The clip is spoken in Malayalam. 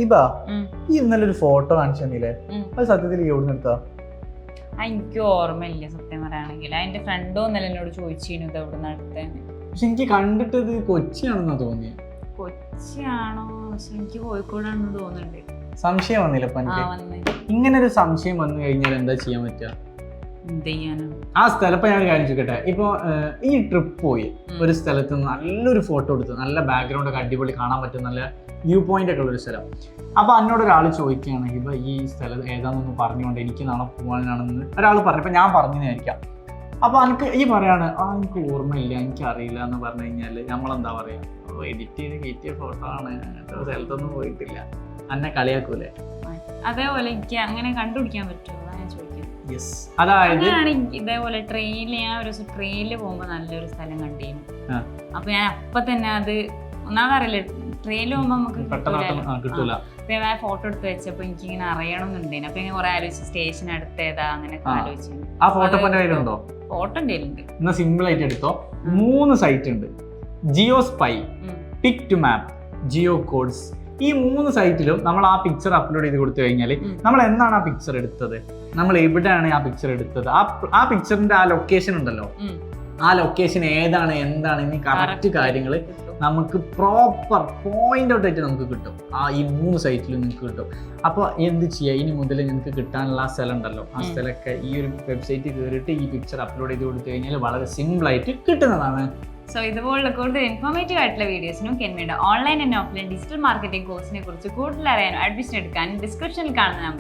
ഇതാ ഈ ഇന്നലെ ഒരു ഫോട്ടോ കാണിച്ചു തന്നില്ലേ, അത് സത്യത്തിൽ എവിടെ നിർത്താ? എനിക്ക് ഓർമ്മയില്ല സത്യം പറയുകയാണെങ്കിൽ. എന്റെ ഫ്രണ്ടോ ഇന്നലെ എന്നോട് ചോദിച്ചിരുന്നു ഇത് എവിടെ നടത്തേന്ന്. പക്ഷെ എനിക്ക് കണ്ടിട്ട് ഇത് കൊച്ചിയാണെന്നാ തോന്നിയത്. കൊച്ചിയാണോ? പക്ഷെ എനിക്ക് കോഴിക്കോടാണെന്ന് തോന്നുന്നുണ്ട്. സംശയം വന്നില്ല ഇപ്പൊ എനിക്ക്. ഇങ്ങനെ ഒരു സംശയം വന്നു കഴിഞ്ഞാൽ എന്താ ചെയ്യാൻ പറ്റുക? എന്ത് ചെയ്യാനോ ആ സ്ഥലം ഇപ്പൊ ഞാൻ ഒരു കാര്യം ചോദിക്കട്ടെ, ഇപ്പൊ ഈ ട്രിപ്പ് പോയി ഒരു സ്ഥലത്ത് നിന്ന് നല്ലൊരു ഫോട്ടോ എടുത്ത് നല്ല ബാക്ക്ഗ്രൗണ്ട് ഒക്കെ അടിപൊളി കാണാൻ പറ്റും, നല്ല വ്യൂ പോയിന്റ് ഒക്കെ ഉള്ളൊരു സ്ഥലം. അപ്പൊ എന്നോട് ഒരാൾ ചോദിക്കുകയാണെങ്കിൽ ഇപ്പൊ ഈ സ്ഥലം ഏതാണെന്നൊന്ന് പറഞ്ഞുകൊണ്ട് എനിക്ക് നാളെ പോകാനാണെന്ന് ഒരാൾ പറഞ്ഞു, ഇപ്പൊ ഞാൻ പറഞ്ഞതായിരിക്കാം. അപ്പൊ എനിക്ക് ഈ പറയാണ് എനിക്ക് ഓർമ്മയില്ല, എനിക്ക് അറിയില്ല എന്ന് പറഞ്ഞു കഴിഞ്ഞാല് നമ്മളെന്താ പറയാ, എഡിറ്റ് ചെയ്ത് കയറ്റിയ ഫോട്ടോ ആണ്, അങ്ങനത്തെ സ്ഥലത്തൊന്നും പോയിട്ടില്ല, എന്നെ കളിയാക്കൂലേ? അതേപോലെ എനിക്ക് അങ്ങനെ കണ്ടുപിടിക്കാൻ പറ്റുമോ ഞാൻ ചോദിക്കുന്നത്. അതായത് ഇതേപോലെ ട്രെയിനിൽ ഞാൻ ഒരു ദിവസം ട്രെയിനിൽ പോകുമ്പോ നല്ലൊരു സ്ഥലം കണ്ടിരുന്നു. അപ്പൊ ഞാൻ അപ്പൊ തന്നെ അത് ഒന്നാമതറിയില്ല, ട്രെയിനിൽ പോകുമ്പോ നമുക്ക് കിട്ടൂല. അപ്പൊ ഞാൻ ഫോട്ടോ എടുത്ത് വെച്ചപ്പോ എനിക്ക് ഇങ്ങനെ അറിയണമെന്നുണ്ടായിരുന്നു. അപ്പൊ ഞാൻ കുറെ ആലോചിച്ചു സ്റ്റേഷൻ അടുത്തേതാ അങ്ങനെ ആലോചിച്ചു. ആ ഫോട്ടോ കയ്യിലുണ്ടോ? ഫോട്ടോ ഉണ്ട്. എന്നാ സിമ്പിൾ ആയിട്ട് എടുത്തോ. 3 സൈറ്റ് ഉണ്ട്, Geo Spy, Pic to Map, Geo Codes. ഈ 3 സൈറ്റിലും നമ്മൾ ആ പിക്ചർ അപ്ലോഡ് ചെയ്ത് കൊടുത്തു കഴിഞ്ഞാൽ നമ്മൾ എന്നാണ് ആ പിക്ചർ എടുത്തത്, നമ്മൾ എവിടെയാണ് ആ പിക്ചർ എടുത്തത്, ആ പിക്ചറിന്റെ ആ ലൊക്കേഷൻ ഉണ്ടല്ലോ, ആ ലൊക്കേഷൻ ഏതാണ് എന്താണ് എന്നീ കറക്റ്റ് കാര്യങ്ങൾ നമുക്ക് പ്രോപ്പർ പോയിന്റ് ഔട്ട് ആയിട്ട് നമുക്ക് കിട്ടും. ഈ 3 സൈറ്റിലും നിങ്ങൾക്ക് കിട്ടും. അപ്പോൾ എന്ത് ചെയ്യുക, ഇനി മുതൽ നിങ്ങൾക്ക് കിട്ടാനുള്ള ആ സ്ഥലം ഉണ്ടല്ലോ, ആ സ്ഥലമൊക്കെ ഈ ഒരു വെബ്സൈറ്റിൽ കയറിയിട്ട് ഈ പിക്ചർ അപ്ലോഡ് ചെയ്ത് കൊടുത്തു കഴിഞ്ഞാൽ വളരെ സിമ്പിൾ ആയിട്ട് കിട്ടുന്നതാണ്. സോ ഇതുപോലുള്ള കൂടുതൽ ഇൻഫോർമേറ്റീവ് ആയിട്ടുള്ള വീഡിയോസിനും കെൻമയുടെ online and offline digital marketing കോഴ്സിനെ കുറിച്ച് കൂടുതൽ അറിയാനും അഡ്മിഷൻ എടുക്കാനും ഡിസ്ക്രിപ്ഷനിൽ കാണുന്ന നമ്പർ